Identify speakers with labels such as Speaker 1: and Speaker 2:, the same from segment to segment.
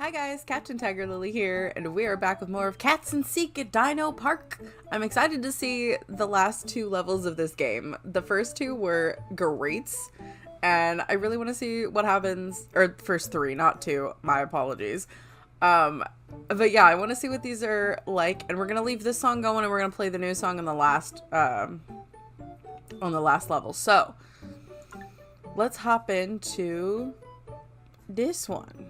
Speaker 1: Hi guys, Captain TigerLily here, and we are back with more of Cats and Seek at Dino Park. I'm excited to see the last two levels of this game. The first two were great, and I really want to see what happens, or first three, not two, my apologies. But yeah, I want to see what these are like, and we're going to leave this song going, and we're going to play the new song on the last level. So, let's hop into this one.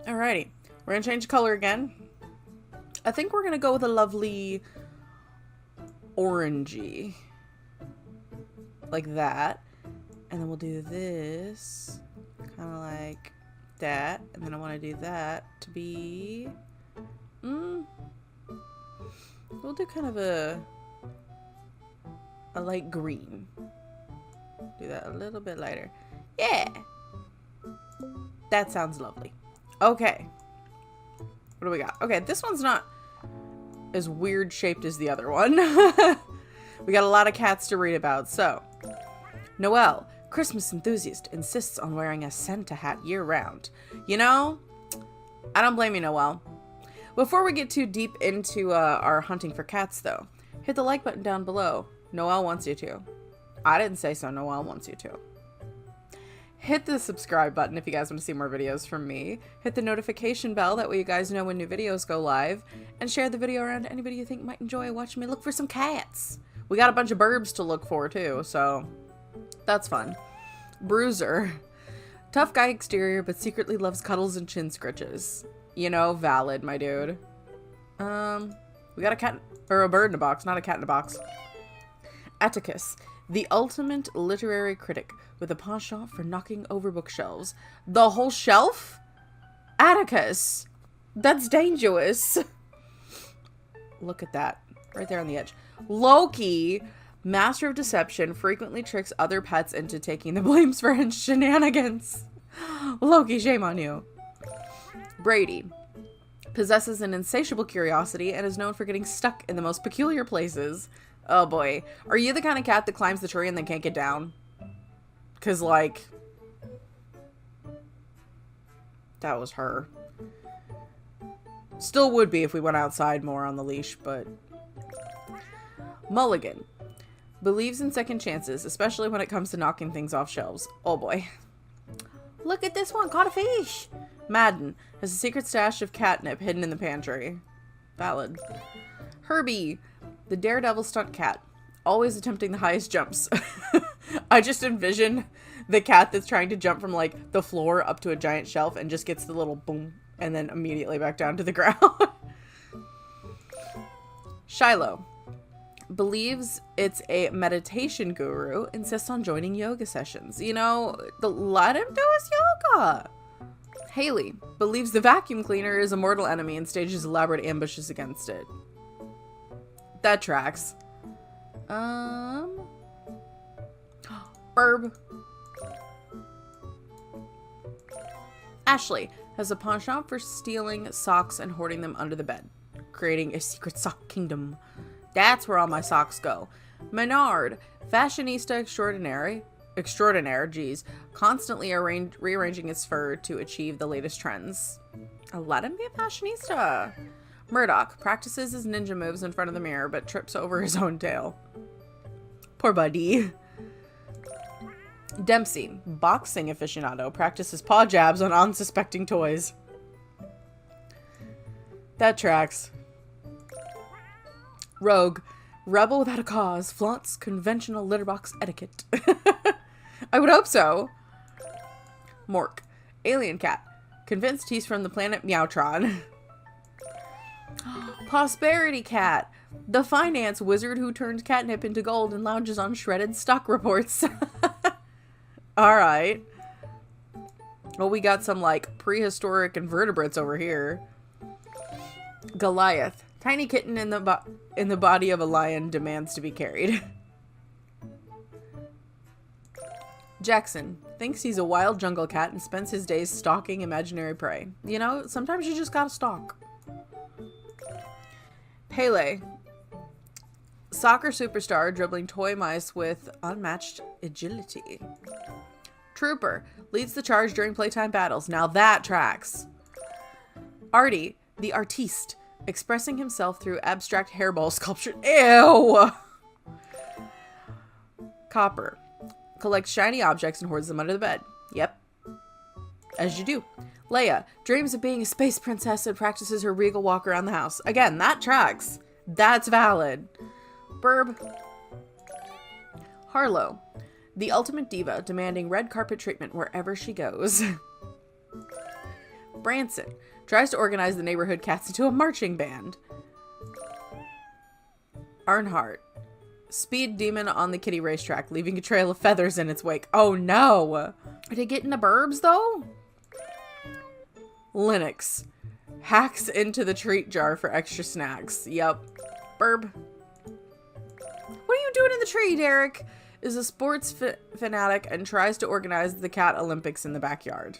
Speaker 1: Alrighty, we're gonna change the color again. I think we're gonna go with a lovely orangey, like that, and then we'll do this, kind of like that, and then I want to do that to be, we'll do kind of a light green. Do that a little bit lighter. Yeah, that sounds lovely. Okay, what do we got? Okay, this one's not as weird shaped as the other one. We got a lot of cats to read about. So, Noelle, Christmas enthusiast, insists on wearing a Santa hat year-round. You know, I don't blame you, Noelle. Before we get too deep into our hunting for cats, though, hit the like button down below. Noelle wants you to. I didn't say so. Noelle wants you to. Hit the subscribe button if you guys want to see more videos from me. Hit the notification bell, that way you guys know when new videos go live. And share the video around to anybody you think might enjoy watching me look for some cats. We got a bunch of burbs to look for too, so that's fun. Bruiser. Tough guy exterior, but secretly loves cuddles and chin scritches. You know, valid, my dude. We got a cat, or a bird in a box, not a cat in a box. Atticus. The ultimate literary critic with a penchant for knocking over bookshelves. The whole shelf? Atticus! That's dangerous. Look at that. Right there on the edge. Loki, master of deception, frequently tricks other pets into taking the blames for his shenanigans. Loki, shame on you. Brady. Possesses an insatiable curiosity and is known for getting stuck in the most peculiar places. Oh boy. Are you the kind of cat that climbs the tree and then can't get down? Cause like, that was her. Still would be if we went outside more on the leash, but. Mulligan. Believes in second chances, especially when it comes to knocking things off shelves. Oh boy. Look at this one, caught a fish. Madden. Has a secret stash of catnip hidden in the pantry. Valid. Herbie. The daredevil stunt cat, always attempting the highest jumps. I just envision the cat that's trying to jump from like the floor up to a giant shelf and just gets the little boom and then immediately back down to the ground. Shiloh. Believes it's a meditation guru, insists on joining yoga sessions. You know, let him do his yoga. Haley. Believes the vacuum cleaner is a mortal enemy and stages elaborate ambushes against it. That tracks. Burb. Ashley has a penchant for stealing socks and hoarding them under the bed, creating a secret sock kingdom. That's where all my socks go. Menard, fashionista extraordinaire, geez, constantly rearranging his fur to achieve the latest trends. Let him be a fashionista. Murdoch practices his ninja moves in front of the mirror, but trips over his own tail. Poor buddy. Dempsey, boxing aficionado, practices paw jabs on unsuspecting toys. That tracks. Rogue, rebel without a cause, flaunts conventional litter box etiquette. I would hope so. Mork, alien cat, convinced he's from the planet Meowtron. Prosperity cat, the finance wizard who turns catnip into gold and lounges on shredded stock reports. Alright. Well, we got some like prehistoric invertebrates over here. Goliath, tiny kitten in the body of a lion, demands to be carried. Jackson thinks he's a wild jungle cat and spends his days stalking imaginary prey. You know, sometimes you just gotta stalk. Pele, soccer superstar dribbling toy mice with unmatched agility. Trooper Leads the charge during playtime battles. Now that tracks. Artie, the artiste, expressing himself through abstract hairball sculpture. Ew! Copper. Collects shiny objects and hoards them under the bed. Yep. As you do. Leia. Dreams of being a space princess and practices her regal walk around the house. Again, that tracks. That's valid. Burb. Harlow. The ultimate diva, demanding red carpet treatment wherever she goes. Branson. Tries to organize the neighborhood cats into a marching band. Arnhart. Speed demon on the kitty racetrack, leaving a trail of feathers in its wake. Oh no! Did it get in the burbs though? Linux. Hacks into the treat jar for extra snacks. Yup. Burb. What are you doing in the tree, Derek? Is a sports fanatic and tries to organize the cat Olympics in the backyard.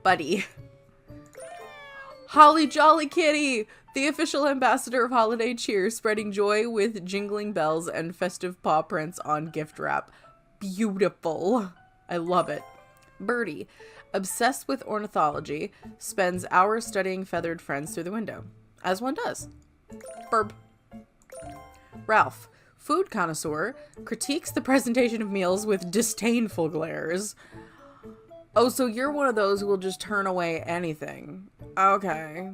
Speaker 1: Buddy. Holly Jolly Kitty, the official ambassador of holiday cheer, spreading joy with jingling bells and festive paw prints on gift wrap. Beautiful. I love it. Birdie, obsessed with ornithology, spends hours studying feathered friends through the window. As one does. Burb. Ralph, food connoisseur, critiques the presentation of meals with disdainful glares. Oh, so you're one of those who will just turn away anything. Okay.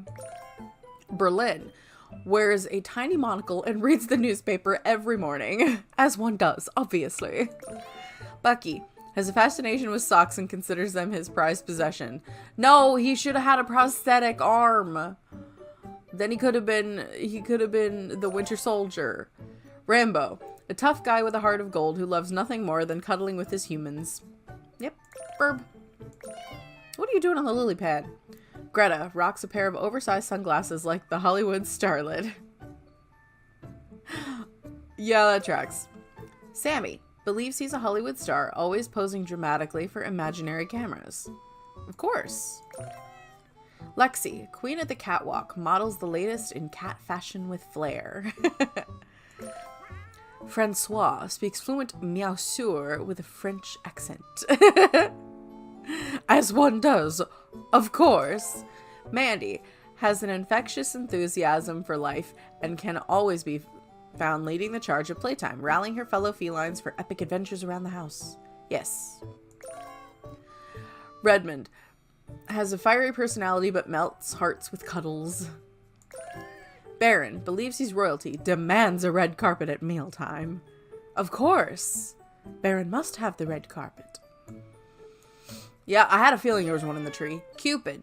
Speaker 1: Berlin wears a tiny monocle and reads the newspaper every morning. As one does, obviously. Bucky has a fascination with socks and considers them his prized possession. No, he should have had a prosthetic arm. Then he could have been the Winter Soldier. Rambo, a tough guy with a heart of gold who loves nothing more than cuddling with his humans. Yep. Burb. What are you doing on the lily pad? Greta rocks a pair of oversized sunglasses like the Hollywood starlet. Yeah, that tracks. Sammy believes he's a Hollywood star, always posing dramatically for imaginary cameras. Of course. Lexi, queen of the catwalk, models the latest in cat fashion with flair. Francois speaks fluent Miausur with a French accent. As one does, of course. Mandy has an infectious enthusiasm for life and can always be found leading the charge of playtime, rallying her fellow felines for epic adventures around the house. Yes. Redmond has a fiery personality but melts hearts with cuddles. Baron believes he's royalty, demands a red carpet at mealtime. Of course. Baron must have the red carpet. Yeah, I had a feeling there was one in the tree. Cupid.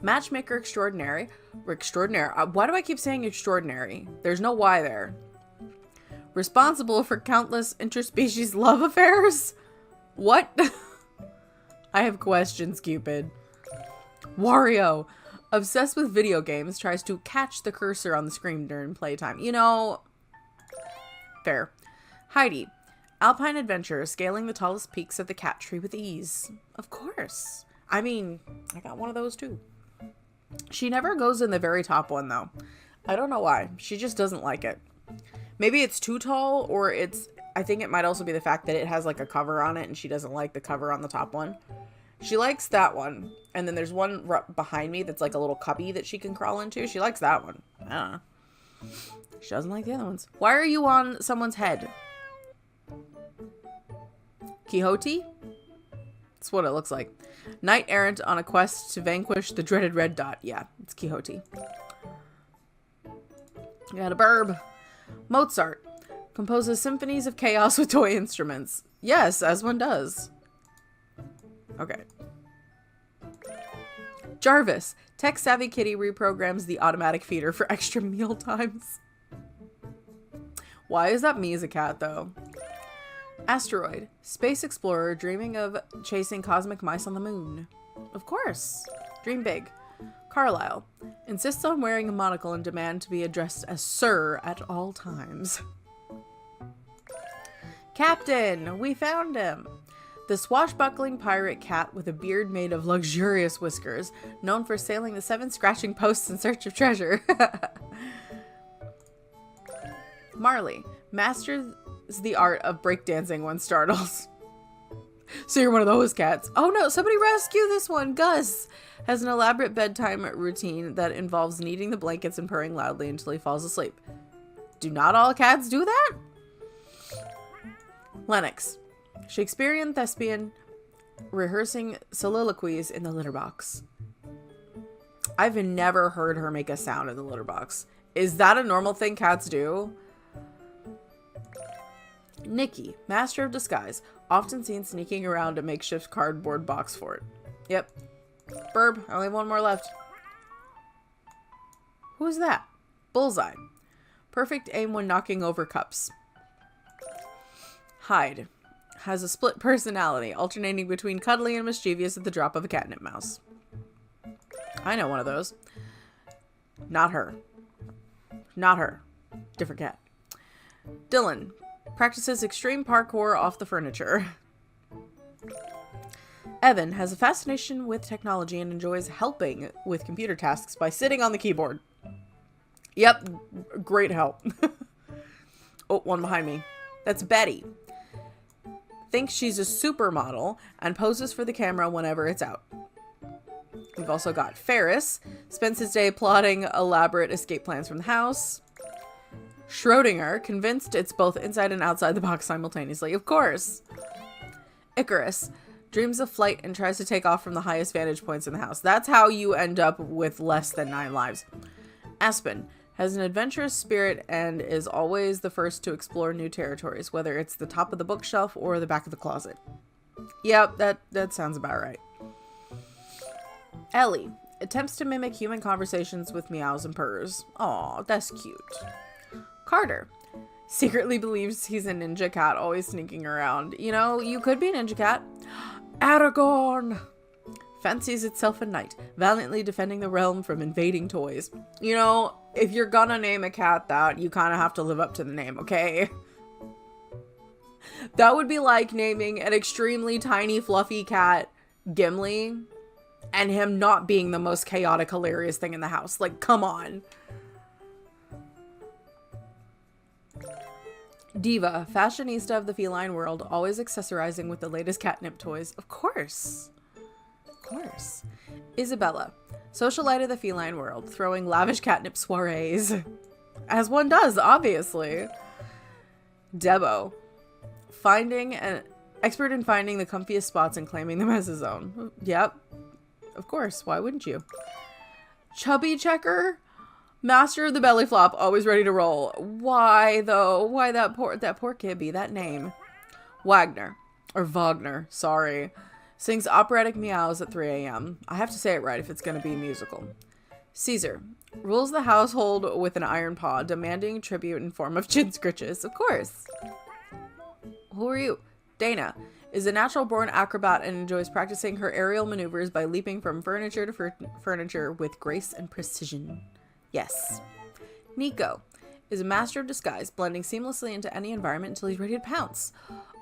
Speaker 1: Matchmaker extraordinary. Why do I keep saying extraordinary? There's no why there. Responsible for countless interspecies love affairs? What? I have questions, Cupid. Wario. Obsessed with video games, tries to catch the cursor on the screen during playtime. You know, fair. Heidi. Alpine adventurer, scaling the tallest peaks of the cat tree with ease. Of course. I mean, I got one of those too. She never goes in the very top one though. I don't know why. She just doesn't like it. Maybe it's too tall, or I think it might also be the fact that it has like a cover on it and she doesn't like the cover on the top one. She likes that one. And then there's one behind me that's like a little cubby that she can crawl into. She likes that one. I don't know. She doesn't like the other ones. Why are you on someone's head? Quixote? That's what it looks like. Knight errant on a quest to vanquish the dreaded red dot. Yeah, it's Quixote. Got a burb. Mozart composes symphonies of chaos with toy instruments. Yes, as one does. Okay. Jarvis, tech-savvy kitty reprograms the automatic feeder for extra meal times. Why is that me as a cat, though? Asteroid, space explorer dreaming of chasing cosmic mice on the moon. Of course. Dream big. Carlisle, insists on wearing a monocle and demand to be addressed as Sir at all times. Captain, we found him. The swashbuckling pirate cat with a beard made of luxurious whiskers, known for sailing the 7 scratching posts in search of treasure. Marley, masters the art of breakdancing when startled. So you're one of those cats. Oh no, somebody rescue this one. Gus has an elaborate bedtime routine that involves kneading the blankets and purring loudly until he falls asleep. Do not all cats do that? Lennox. Shakespearean thespian rehearsing soliloquies in the litter box. I've never heard her make a sound in the litter box. Is that a normal thing cats do? Nikki, master of disguise, often seen sneaking around a makeshift cardboard box for it. Yep. Burb, I only have one more left. Who's that? Bullseye. Perfect aim when knocking over cups. Hyde. Has a split personality, alternating between cuddly and mischievous at the drop of a catnip mouse. I know one of those. Not her. Not her. Different cat. Dylan. Practices extreme parkour off the furniture. Evan has a fascination with technology and enjoys helping with computer tasks by sitting on the keyboard. Yep, great help. Oh, one behind me. That's Betty. Thinks she's a supermodel and poses for the camera whenever it's out. We've also got Ferris. Spends his day plotting elaborate escape plans from the house. Schrodinger, convinced it's both inside and outside the box simultaneously. Of course. Icarus. Dreams of flight and tries to take off from the highest vantage points in the house. That's how you end up with less than 9 lives. Aspen. Has an adventurous spirit and is always the first to explore new territories, whether it's the top of the bookshelf or the back of the closet. Yep, that sounds about right. Ellie attempts to mimic human conversations with meows and purrs. Aw, that's cute. Carter secretly believes he's a ninja cat, always sneaking around. You know, you could be a ninja cat. Aragorn fancies itself a knight, valiantly defending the realm from invading toys. You know, if you're gonna name a cat that, you kind of have to live up to the name, okay? That would be like naming an extremely tiny, fluffy cat Gimli, and him not being the most chaotic, hilarious thing in the house. Like, come on. Diva, fashionista of the feline world, always accessorizing with the latest catnip toys. Of course. Of course. Isabella, socialite of the feline world, throwing lavish catnip soirees. As one does, obviously. Debo, finding an expert in finding the comfiest spots and claiming them as his own. Yep. Of course. Why wouldn't you? Chubby checker, master of the belly flop, always ready to roll. Why though? Why that poor Kibby? That name. Wagner, sorry. Sings operatic meows at 3 a.m. I have to say it right if it's going to be musical. Caesar rules the household with an iron paw, demanding tribute in form of chin scritches. Of course. Who are you? Dana is a natural-born acrobat and enjoys practicing her aerial maneuvers by leaping from furniture to furniture with grace and precision. Yes. Nico is a master of disguise, blending seamlessly into any environment until he's ready to pounce.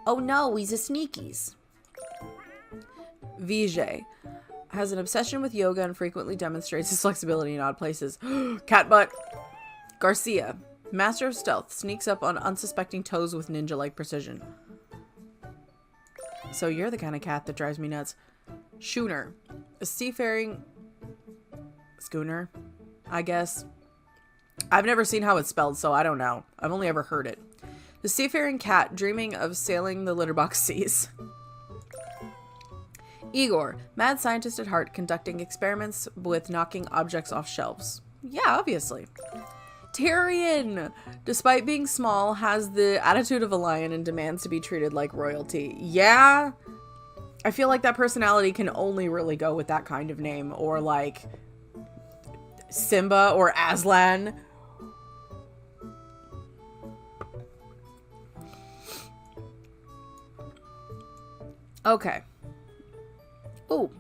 Speaker 1: Oh no, he's a sneakies. Vijay has an obsession with yoga and frequently demonstrates his flexibility in odd places. Cat butt. Garcia, master of stealth, sneaks up on unsuspecting toes with ninja-like precision. So you're the kind of cat that drives me nuts. Schooner, a seafaring schooner, I guess. I've never seen how it's spelled, so I don't know. I've only ever heard it. The seafaring cat dreaming of sailing the litterbox seas. Igor, mad scientist at heart, conducting experiments with knocking objects off shelves. Yeah, obviously. Tyrion, despite being small, has the attitude of a lion and demands to be treated like royalty. Yeah, I feel like that personality can only really go with that kind of name, or like Simba or Aslan. Okay. Ooh.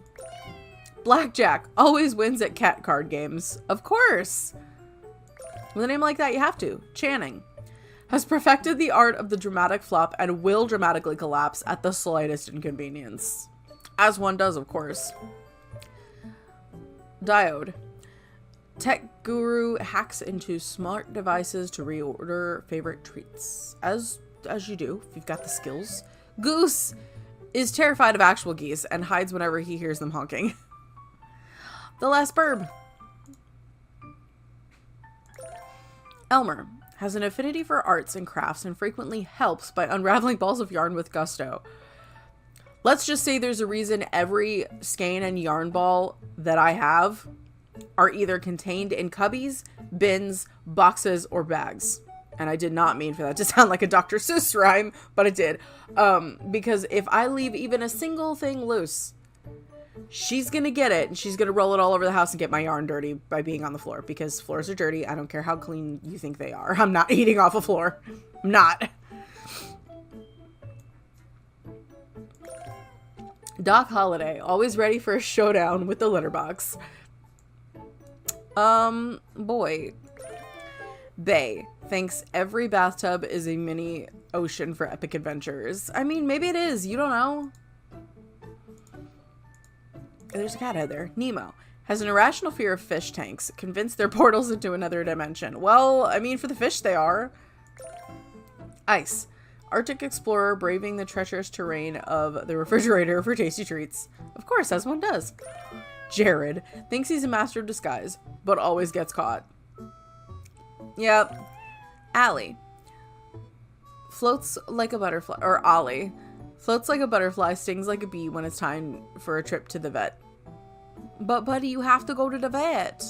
Speaker 1: Blackjack always wins at cat card games. Of course. With a name like that, you have to. Channing has perfected the art of the dramatic flop and will dramatically collapse at the slightest inconvenience. As one does, of course. Diode. Tech guru hacks into smart devices to reorder favorite treats. As you do, if you've got the skills. Goose is terrified of actual geese and hides whenever he hears them honking. The last burb. Elmer has an affinity for arts and crafts and frequently helps by unraveling balls of yarn with gusto. Let's just say there's a reason every skein and yarn ball that I have are either contained in cubbies, bins, boxes, or bags. And I did not mean for that to sound like a Dr. Seuss rhyme, but it did. Because if I leave even a single thing loose, she's gonna get it and she's gonna roll it all over the house and get my yarn dirty by being on the floor, because floors are dirty. I don't care how clean you think they are. I'm not eating off a floor. I'm not. Doc Holliday, always ready for a showdown with the litter box. Boy. Bay thinks every bathtub is a mini ocean for epic adventures. I mean, maybe it is. You don't know. There's a cat out there. Nemo has an irrational fear of fish tanks, convinced they're portals into another dimension. Well, I mean, for the fish they are. Ice. Arctic explorer braving the treacherous terrain of the refrigerator for tasty treats. Of course, as one does. Jared thinks he's a master of disguise, but always gets caught. Yep. Allie floats like a butterfly, or Ollie floats like a butterfly, stings like a bee when it's time for a trip to the vet. But buddy, you have to go to the vet.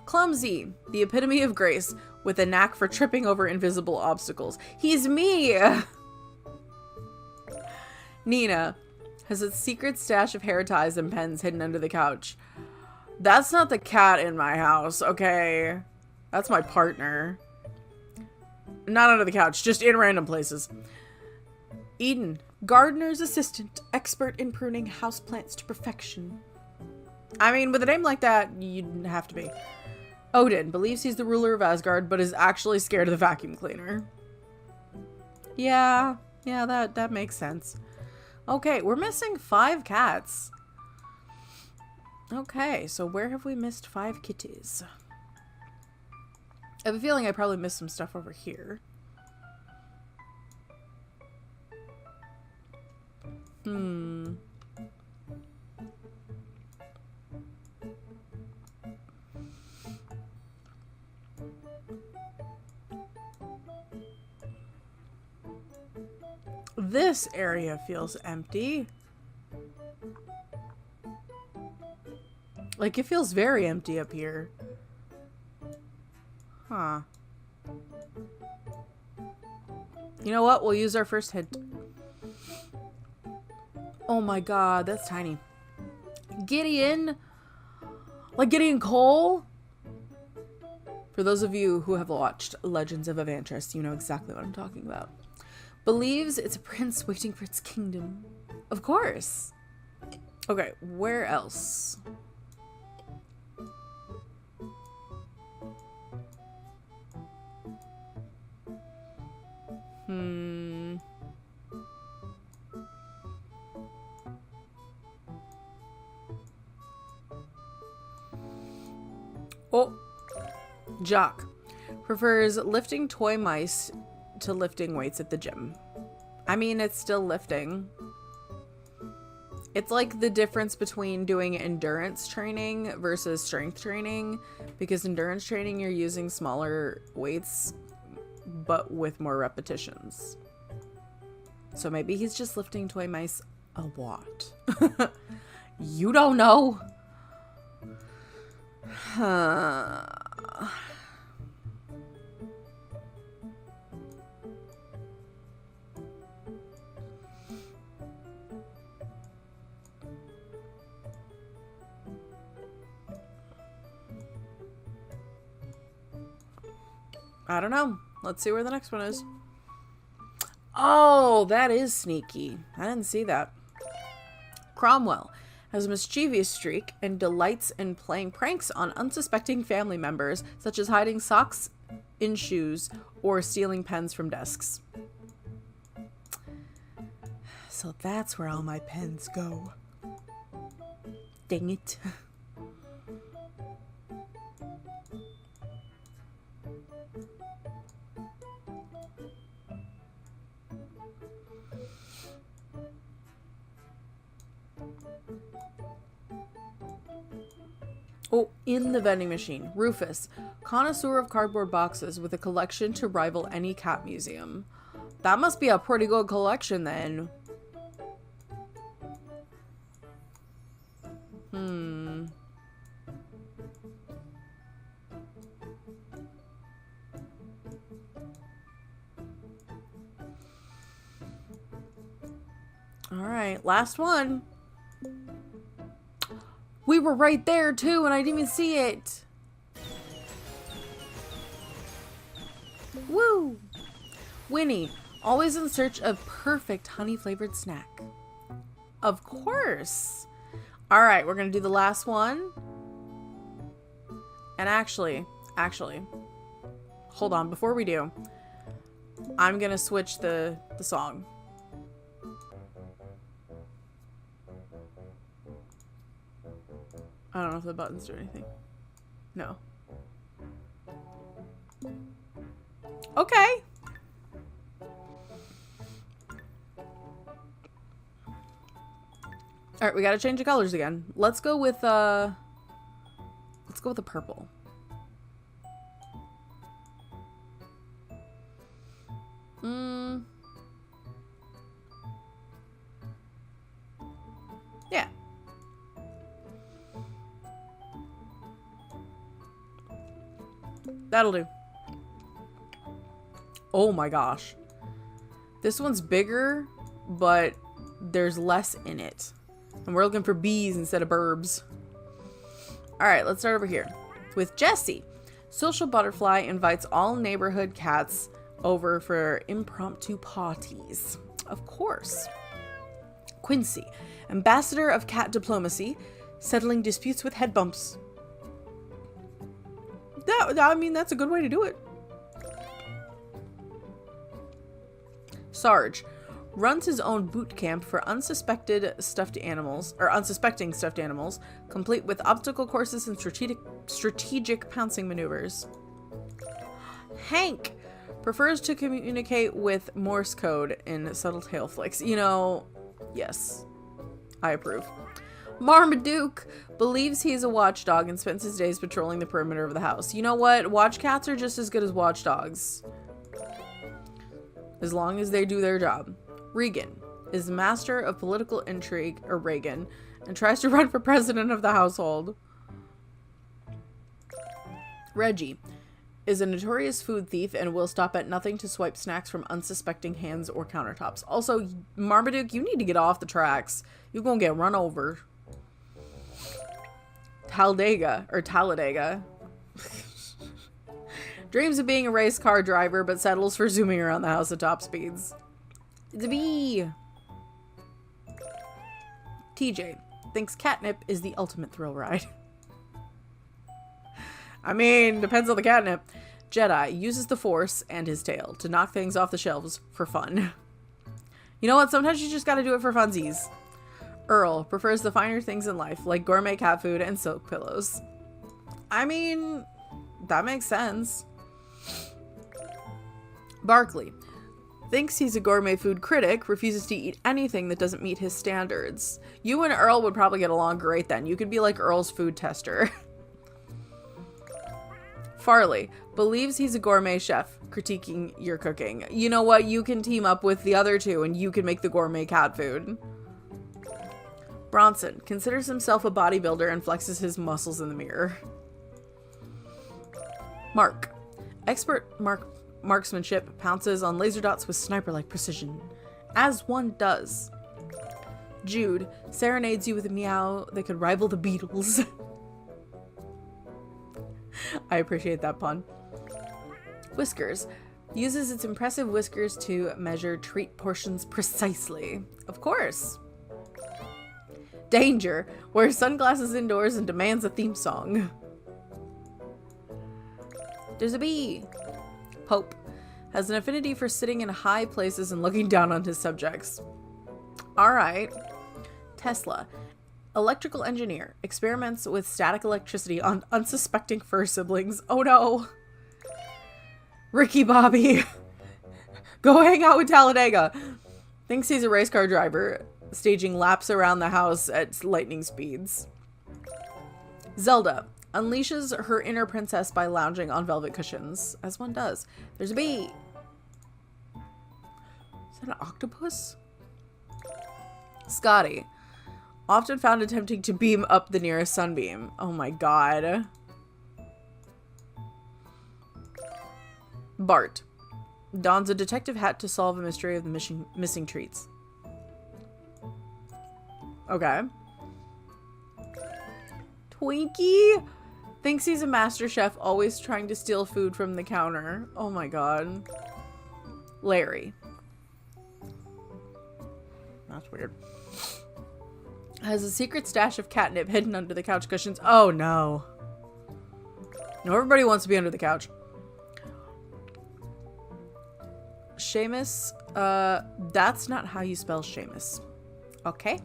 Speaker 1: Clumsy, the epitome of grace, with a knack for tripping over invisible obstacles. He's me! Nina has a secret stash of hair ties and pens hidden under the couch. That's not the cat in my house, okay? That's my partner. Not under the couch, just in random places. Eden, gardener's assistant, expert in pruning houseplants to perfection. I mean, with a name like that, you'd have to be. Odin believes he's the ruler of Asgard, but is actually scared of the vacuum cleaner. Yeah, that makes sense. Okay, we're missing 5 cats. Okay, so where have we missed 5 kitties? I have a feeling I probably missed some stuff over here. This area feels empty. Like, it feels very empty up here. Huh. You know what? We'll use our first hint. Oh my god, that's tiny. Gideon? Like Gideon Cole? For those of you who have watched Legends of Evantris, you know exactly what I'm talking about. Believes it's a prince waiting for its kingdom. Of course. Okay, where else? Oh. Jock prefers lifting toy mice to lifting weights at the gym. I mean, it's still lifting. It's like the difference between doing endurance training versus strength training, because endurance training you're using smaller weights but with more repetitions. So maybe he's just lifting toy mice a lot. You don't know. I don't know. Let's see where the next one is. Oh, that is sneaky. I didn't see that. Cromwell has a mischievous streak and delights in playing pranks on unsuspecting family members, such as hiding socks in shoes or stealing pens from desks. So that's where all my pens go. Dang it. Oh, in the vending machine. Rufus, connoisseur of cardboard boxes with a collection to rival any cat museum. That must be a pretty good collection then. Alright, last one. We were right there too, and I didn't even see it. Woo! Winnie, always in search of perfect honey-flavored snack. Of course. Alright, we're gonna do the last one. And actually, hold on, before we do, I'm gonna switch the song. I don't know if the buttons do anything. No. Okay. Alright, we gotta change the colors again. Let's go with the purple. Yeah. That'll do. Oh my gosh. This one's bigger, but there's less in it. And we're looking for bees instead of burbs. Alright, let's start over here. With Jessie. Social Butterfly invites all neighborhood cats over for impromptu parties. Of course. Quincy. Ambassador of cat diplomacy. Settling disputes with head bumps. I mean, that's a good way to do it. Sarge runs his own boot camp for unsuspecting stuffed animals, complete with obstacle courses and strategic pouncing maneuvers. Hank prefers to communicate with Morse code in subtle tail flicks. You know, yes, I approve. Marmaduke believes he's a watchdog and spends his days patrolling the perimeter of the house. You know what? Watch cats are just as good as watchdogs. As long as they do their job. Regan is master of political intrigue, or Reagan, and tries to run for president of the household. Reggie is a notorious food thief and will stop at nothing to swipe snacks from unsuspecting hands or countertops. Also, Marmaduke, you need to get off the tracks. You're gonna get run over. Talladega. Dreams of being a race car driver, but settles for zooming around the house at top speeds. It's a bee. TJ thinks catnip is the ultimate thrill ride. I mean, depends on the catnip. Jedi uses the Force and his tail to knock things off the shelves for fun. You know what? Sometimes you just gotta do it for funsies. Earl prefers the finer things in life, like gourmet cat food and silk pillows. I mean, that makes sense. Barkley thinks he's a gourmet food critic, refuses to eat anything that doesn't meet his standards. You and Earl would probably get along great then. You could be like Earl's food tester. Farley believes he's a gourmet chef, critiquing your cooking. You know what? You can team up with the other two and you can make the gourmet cat food. Bronson considers himself a bodybuilder and flexes his muscles in the mirror. Mark. Expert marksmanship pounces on laser dots with sniper-like precision. As one does. Jude serenades you with a meow that could rival the Beatles. I appreciate that pun. Whiskers uses its impressive whiskers to measure treat portions precisely. Of course. Danger wears sunglasses indoors and demands a theme song. There's a bee. Pope has an affinity for sitting in high places and looking down on his subjects. Alright. Tesla. Electrical engineer. Experiments with static electricity on unsuspecting fur siblings. Oh no. Ricky Bobby. Go hang out with Talladega. Thinks he's a race car driver. staging laps around the house at lightning speeds. Zelda unleashes her inner princess by lounging on velvet cushions, as one does. There's a bee. Is that an octopus? Scotty, often found attempting to beam up the nearest sunbeam. Oh my god. Bart dons a detective hat to solve a mystery of the missing treats. Okay. Twinkie thinks he's a master chef, always trying to steal food from the counter. Oh my god. Larry. That's weird. Has a secret stash of catnip hidden under the couch cushions. Oh no. No, everybody wants to be under the couch. Seamus. That's not how you spell Seamus. Okay?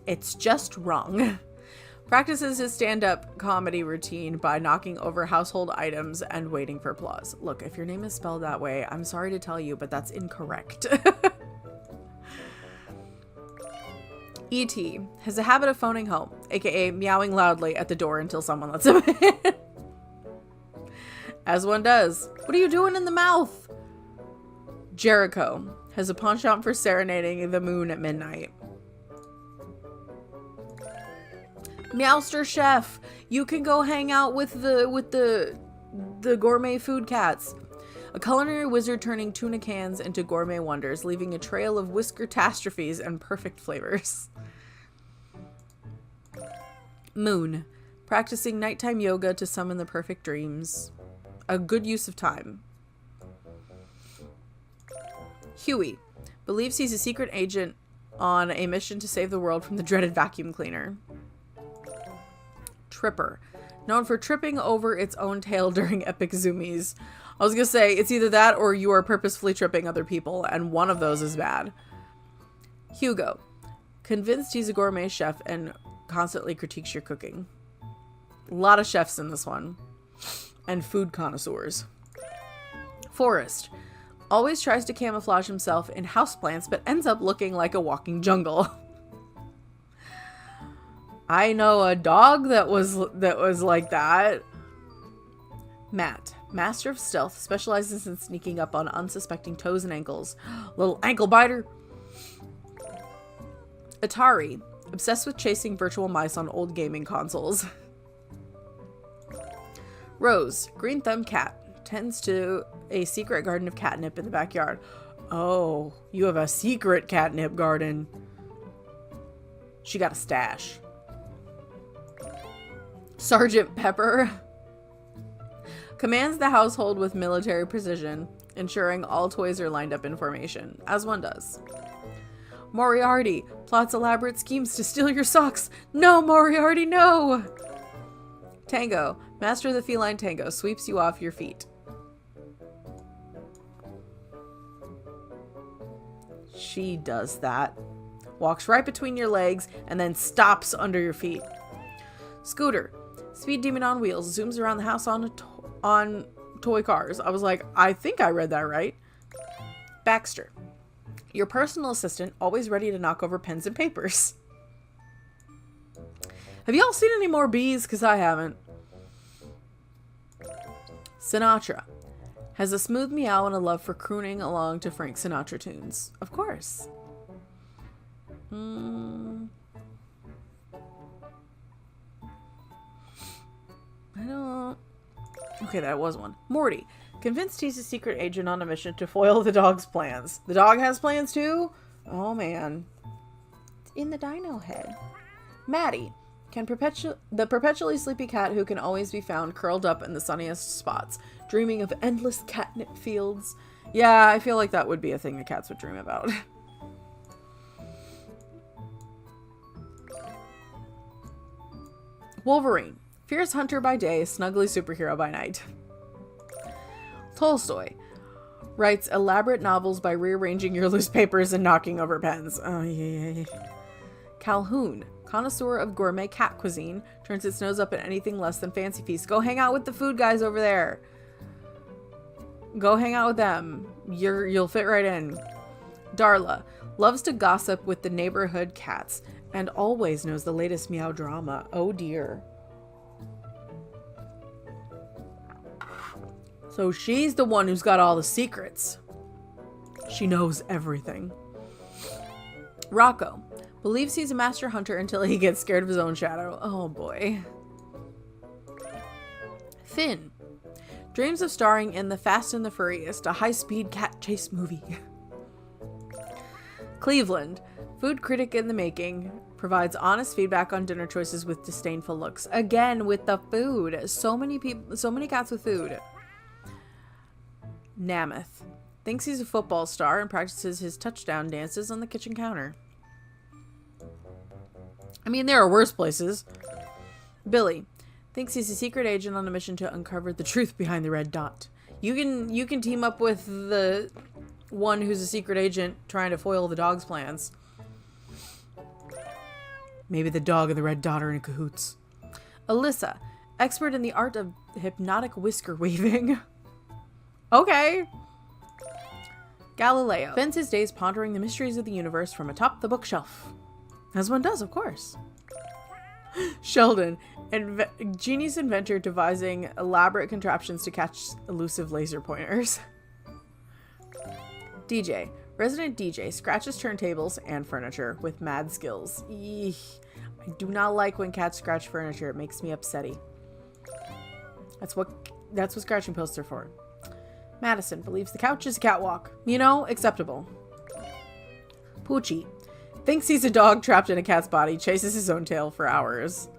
Speaker 1: It's just wrong. Practices his stand-up comedy routine by knocking over household items and waiting for applause. Look, if your name is spelled that way, I'm sorry to tell you, but that's incorrect. E.T. has a habit of phoning home, aka meowing loudly at the door until someone lets him in. As one does. What are you doing in the mouth? Jericho has a penchant for serenading the moon at midnight. Meowster Chef, you can go hang out with the gourmet food cats. A culinary wizard turning tuna cans into gourmet wonders, leaving a trail of whisker-tastrophes and perfect flavors. Moon, practicing nighttime yoga to summon the perfect dreams. A good use of time. Huey believes he's a secret agent on a mission to save the world from the dreaded vacuum cleaner. Tripper, known for tripping over its own tail during epic zoomies. I was gonna say, it's either that or you are purposefully tripping other people, and one of those is bad. Hugo, convinced he's a gourmet chef and constantly critiques your cooking. A lot of chefs in this one. And food connoisseurs. Forrest, always tries to camouflage himself in houseplants but ends up looking like a walking jungle. I know a dog that was like that. Matt, master of stealth, specializes in sneaking up on unsuspecting toes and ankles. Little ankle biter. Atari, obsessed with chasing virtual mice on old gaming consoles. Rose, green thumb cat, tends to a secret garden of catnip in the backyard. Oh, you have a secret catnip garden. She got a stash. Sergeant Pepper commands the household with military precision, ensuring all toys are lined up in formation, as one does. Moriarty plots elaborate schemes to steal your socks. No, Moriarty, no! Tango, master of the feline tango, sweeps you off your feet. She does that. Walks right between your legs and then stops under your feet. Scooter, speed demon on wheels, zooms around the house on toy cars. I was like, I think I read that right. Baxter, your personal assistant, always ready to knock over pens and papers. Have y'all seen any more bees? Because I haven't. Sinatra has a smooth meow and a love for crooning along to Frank Sinatra tunes. Of course. I don't... Okay, that was one. Morty, convinced he's a secret agent on a mission to foil the dog's plans. The dog has plans too? Oh man. It's in the Dino head. Maddie, the perpetually sleepy cat who can always be found curled up in the sunniest spots, dreaming of endless catnip fields. Yeah, I feel like that would be a thing the cats would dream about. Wolverine, fierce hunter by day, snuggly superhero by night. Tolstoy writes elaborate novels by rearranging your loose papers and knocking over pens. Oh, yeah. Calhoun, connoisseur of gourmet cat cuisine, turns its nose up at anything less than fancy feasts. Go hang out with the food guys over there. Go hang out with them. You'll fit right in. Darla Loves to gossip with the neighborhood cats and always knows the latest meow drama. Oh dear. So she's the one who's got all the secrets. She knows everything. Rocco believes he's a master hunter until he gets scared of his own shadow. Oh boy. Finn dreams of starring in The Fast and the Furious, a high-speed cat chase movie. Cleveland, food critic in the making, provides honest feedback on dinner choices with disdainful looks. Again, with the food. So many people, so many cats with food. Namath thinks he's a football star and practices his touchdown dances on the kitchen counter. I mean, there are worse places. Billy thinks he's a secret agent on a mission to uncover the truth behind the red dot. You can team up with the one who's a secret agent trying to foil the dog's plans. Maybe the dog and the red dot are in cahoots. Alyssa, expert in the art of hypnotic whisker weaving. Okay. Galileo spends his days pondering the mysteries of the universe from atop the bookshelf. As one does, of course. Sheldon, genius inventor devising elaborate contraptions to catch elusive laser pointers. DJ, resident DJ, scratches turntables and furniture with mad skills. Eek. I do not like when cats scratch furniture. It makes me upsetty. That's what scratching posts are for. Madison believes the couch is a catwalk. You know, acceptable. Poochie thinks he's a dog trapped in a cat's body, chases his own tail for hours.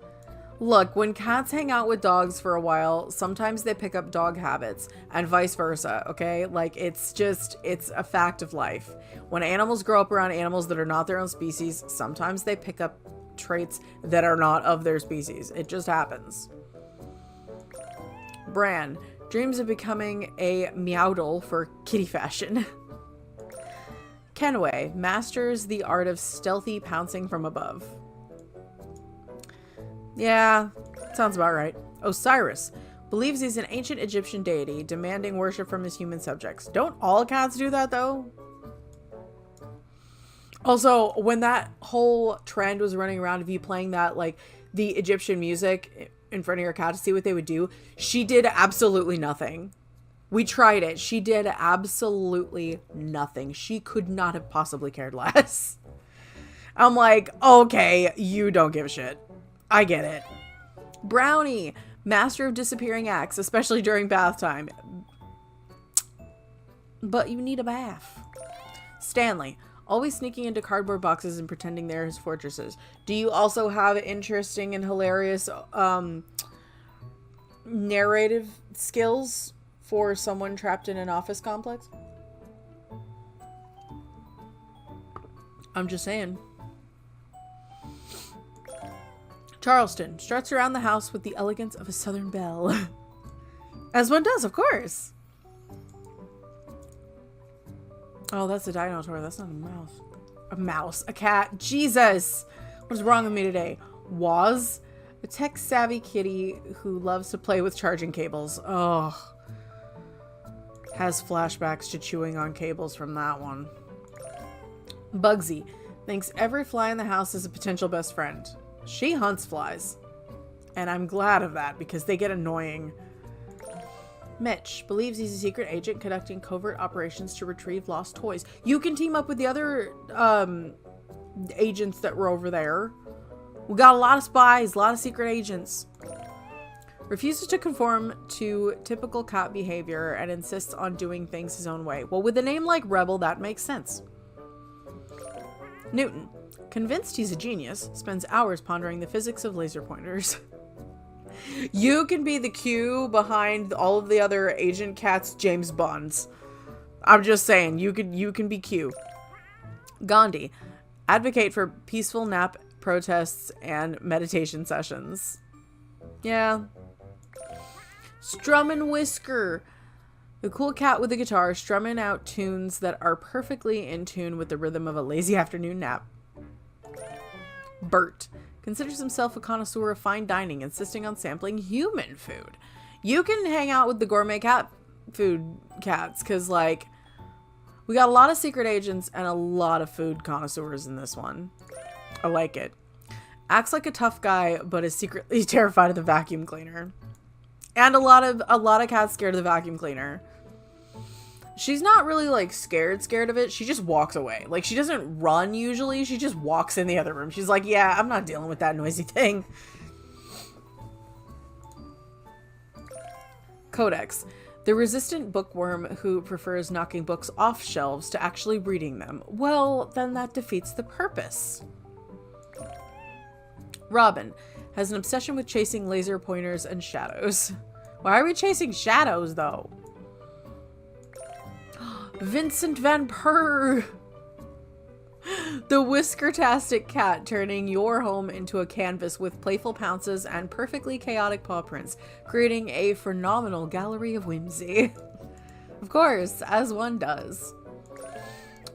Speaker 1: Look, when cats hang out with dogs for a while, sometimes they pick up dog habits and vice versa, okay? Like, it's a fact of life. When animals grow up around animals that are not their own species, sometimes they pick up traits that are not of their species. It just happens. Bran dreams of becoming a meowdle for kitty fashion. Kenway masters the art of stealthy pouncing from above. Yeah, sounds about right. Osiris believes he's an ancient Egyptian deity, demanding worship from his human subjects. Don't all cats do that, though? Also, when that whole trend was running around of you playing that, like, the Egyptian music in front of your cat to see what they would do, she did absolutely nothing. We tried it. She did absolutely nothing. She could not have possibly cared less. I'm like, okay, you don't give a shit. I get it. Brownie, master of disappearing acts, especially during bath time. But you need a bath. Stanley, always sneaking into cardboard boxes and pretending they're his fortresses. Do you also have interesting and hilarious narrative skills for someone trapped in an office complex? I'm just saying. Charleston struts around the house with the elegance of a southern belle. As one does, of course. Oh, that's a Dino toy. That's not a mouse. A mouse. A cat. Jesus! What is wrong with me today? Waz, a tech-savvy kitty who loves to play with charging cables. Oh. Has flashbacks to chewing on cables from that one. Bugsy thinks every fly in the house is a potential best friend. She hunts flies. And I'm glad of that because they get annoying. Mitch believes he's a secret agent conducting covert operations to retrieve lost toys. You can team up with the other agents that were over there. We got a lot of spies, a lot of secret agents. Refuses to conform to typical cat behavior and insists on doing things his own way. Well, with a name like Rebel, that makes sense. Newton, convinced he's a genius, spends hours pondering the physics of laser pointers. You can be the Q behind all of the other agent cats' James Bonds. I'm just saying, you can be Q. Gandhi, advocate for peaceful nap protests and meditation sessions. Yeah. Strum and Whisker, the cool cat with a guitar strumming out tunes that are perfectly in tune with the rhythm of a lazy afternoon nap. Bert considers himself a connoisseur of fine dining, insisting on sampling human food. You can hang out with the gourmet cat food cats, because, like, We got a lot of secret agents and a lot of food connoisseurs in this one. I like it. Acts like a tough guy, but is secretly terrified of the vacuum cleaner. And a lot of cats scared of the vacuum cleaner. She's not really like scared of it. She just walks away. Like, she doesn't run usually. She just walks in the other room. She's like, yeah, I'm not dealing with that noisy thing. Codex. The resistant bookworm who prefers knocking books off shelves to actually reading them. Well, then that defeats the purpose. Robin has an obsession with chasing laser pointers and shadows. Why are we chasing shadows, though? Vincent Van Purr! The whiskertastic cat turning your home into a canvas with playful pounces and perfectly chaotic paw prints, creating a phenomenal gallery of whimsy. Of course, as one does.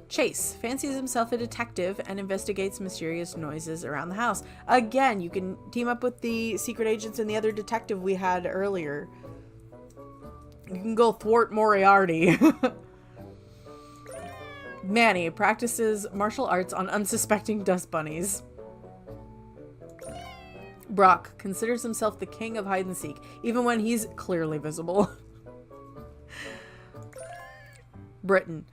Speaker 1: Chase fancies himself a detective and investigates mysterious noises around the house. Again, you can team up with the secret agents and the other detective we had earlier. You can go thwart Moriarty. Manny practices martial arts on unsuspecting dust bunnies. Brock considers himself the king of hide and seek, even when he's clearly visible. Britain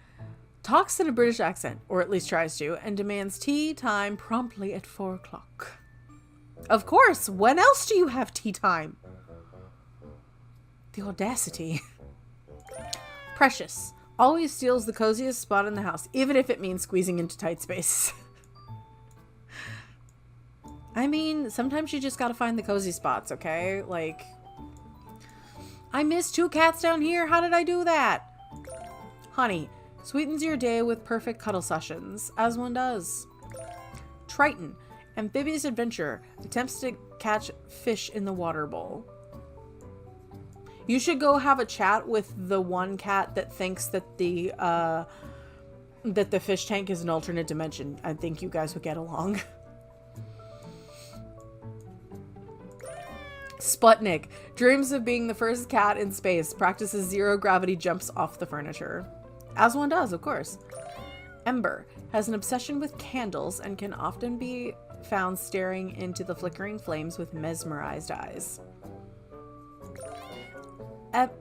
Speaker 1: talks in a British accent, or at least tries to, and demands tea time promptly at 4 o'clock. Of course, when else do you have tea time? The audacity. Precious always steals the coziest spot in the house, even if it means squeezing into tight spaces. I mean, sometimes you just gotta find the cozy spots, okay? Like, I missed 2 cats down here. How did I do that? Honey sweetens your day with perfect cuddle sessions, as one does. Triton, amphibious adventurer, attempts to catch fish in the water bowl. You should go have a chat with the one cat that thinks that the fish tank is an alternate dimension. I think you guys would get along. Sputnik dreams of being the first cat in space, practices zero gravity jumps off the furniture. As one does, of course. Ember has an obsession with candles and can often be found staring into the flickering flames with mesmerized eyes.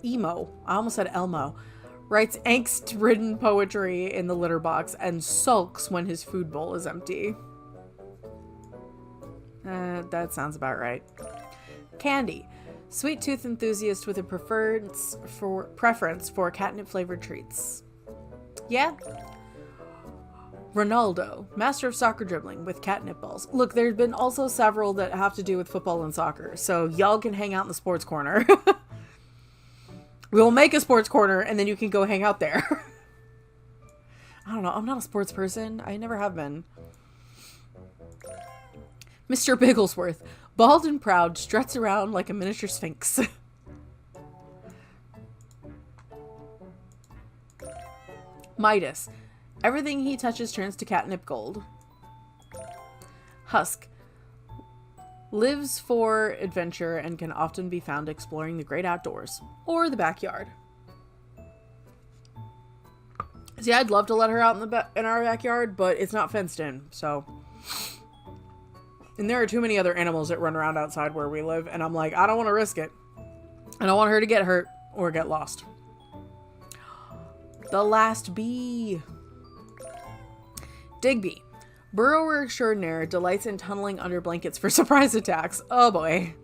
Speaker 1: Emo, I almost said Elmo, writes angst-ridden poetry in the litter box and sulks when his food bowl is empty. That sounds about right. Candy, sweet tooth enthusiast with a preference for catnip-flavored treats. Yeah. Ronaldo, master of soccer dribbling with catnip balls. Look, there's been also several that have to do with football and soccer, so y'all can hang out in the sports corner. We'll make a sports corner, and then you can go hang out there. I don't know. I'm not a sports person. I never have been. Mr. Bigglesworth, bald and proud, struts around like a miniature sphinx. Midas, everything he touches turns to catnip gold. Husk, lives for adventure and can often be found exploring the great outdoors or the backyard. See, I'd love to let her out in our backyard, but it's not fenced in, so. And there are too many other animals that run around outside where we live, and I'm like, I don't want to risk it. I don't want her to get hurt or get lost. The last bee. Digby, burrower extraordinaire, delights in tunneling under blankets for surprise attacks. Oh boy.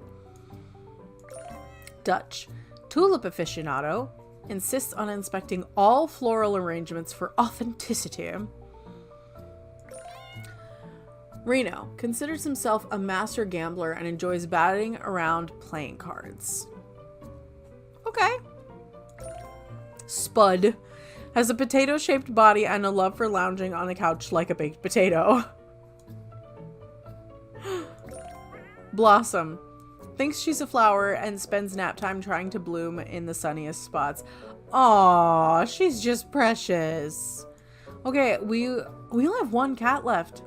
Speaker 1: Dutch, tulip aficionado, insists on inspecting all floral arrangements for authenticity. Reno considers himself a master gambler and enjoys batting around playing cards. Okay. Spud has a potato-shaped body and a love for lounging on a couch like a baked potato. Blossom thinks she's a flower and spends nap time trying to bloom in the sunniest spots. Aww, she's just precious. Okay, we only have 1 cat left.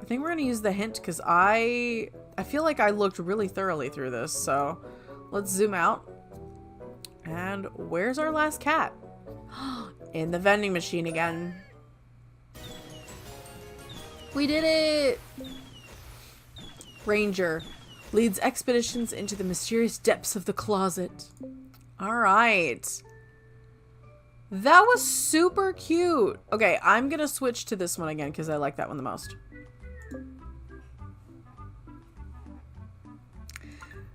Speaker 1: I think we're gonna use the hint because I feel like I looked really thoroughly through this. So let's zoom out. And where's our last cat? in the vending machine again. We did it! Ranger leads expeditions into the mysterious depths of the closet. All right. That was super cute. Okay, I'm gonna switch to this one again because I like that one the most.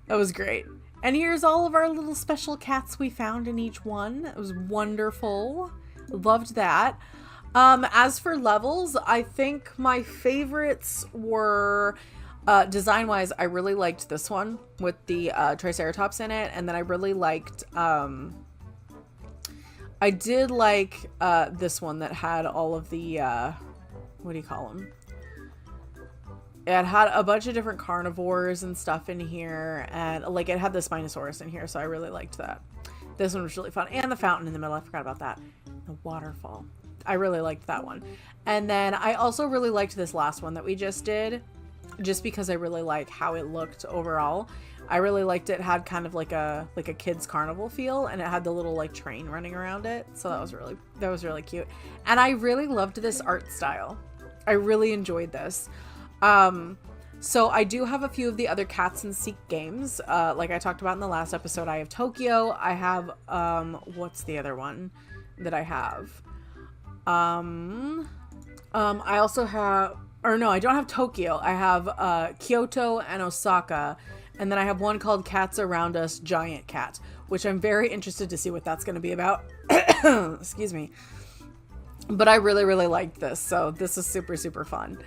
Speaker 1: That was great. And here's all of our little special cats we found in each one. It was wonderful. Loved that. As for levels, I think my favorites were, design-wise, I really liked this one with the Triceratops in it. And then I really liked, I did like this one that had all of the, what do you call them? It had a bunch of different carnivores and stuff in here, and like it had the Spinosaurus in here, so I really liked that. This one was really fun. And the fountain in the middle, I forgot about that. The waterfall. I really liked that one. And then I also really liked this last one that we just did, just because I really like how it looked overall. I really liked it. It had kind of like a kid's carnival feel, and it had the little like train running around it. So that was really cute. And I really loved this art style. I really enjoyed this. So I do have a few of the other Cats and Seek games. Like I talked about in the last episode, I have Tokyo. I have, what's the other one that I have? I also have, or no, I don't have Tokyo. I have, Kyoto and Osaka. And then I have one called Cats Around Us Giant Cat, which I'm very interested to see what that's going to be about. Excuse me. But I really, really liked this. So this is super, super fun.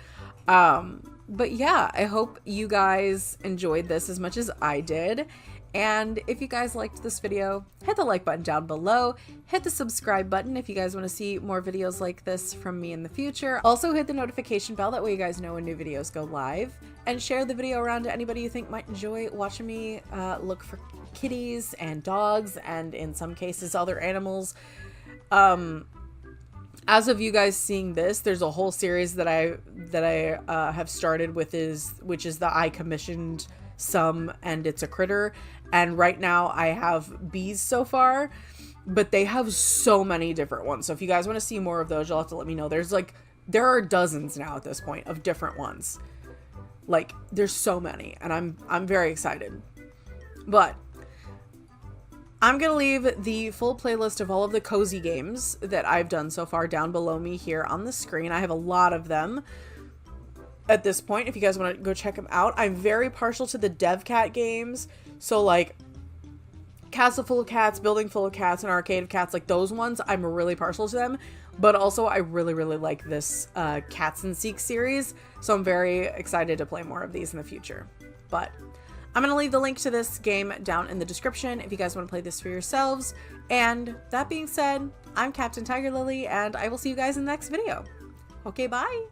Speaker 1: But yeah, I hope you guys enjoyed this as much as I did. And if you guys liked this video, hit the like button down below, hit the subscribe button if you guys want to see more videos like this from me in the future. Also hit the notification bell, that way you guys know when new videos go live, and share the video around to anybody you think might enjoy watching me look for kitties and dogs, and in some cases other animals. As of you guys seeing this, there's a whole series that I have started with, which is the I commissioned some and it's a critter. And right now I have bees so far, but they have so many different ones. So if you guys want to see more of those, you'll have to let me know. There are dozens now at this point of different ones. Like there's so many, and I'm very excited. But I'm going to leave the full playlist of all of the cozy games that I've done so far down below me here on the screen. I have a lot of them at this point, if you guys want to go check them out. I'm very partial to the Dev Cat games. So like Castle Full of Cats, Building Full of Cats, and Arcade of Cats, like those ones, I'm really partial to them. But also I really, really like this Cats and Seek series. So I'm very excited to play more of these in the future. But I'm going to leave the link to this game down in the description if you guys want to play this for yourselves. And that being said, I'm Captain TigerLily, and I will see you guys in the next video. Okay, bye!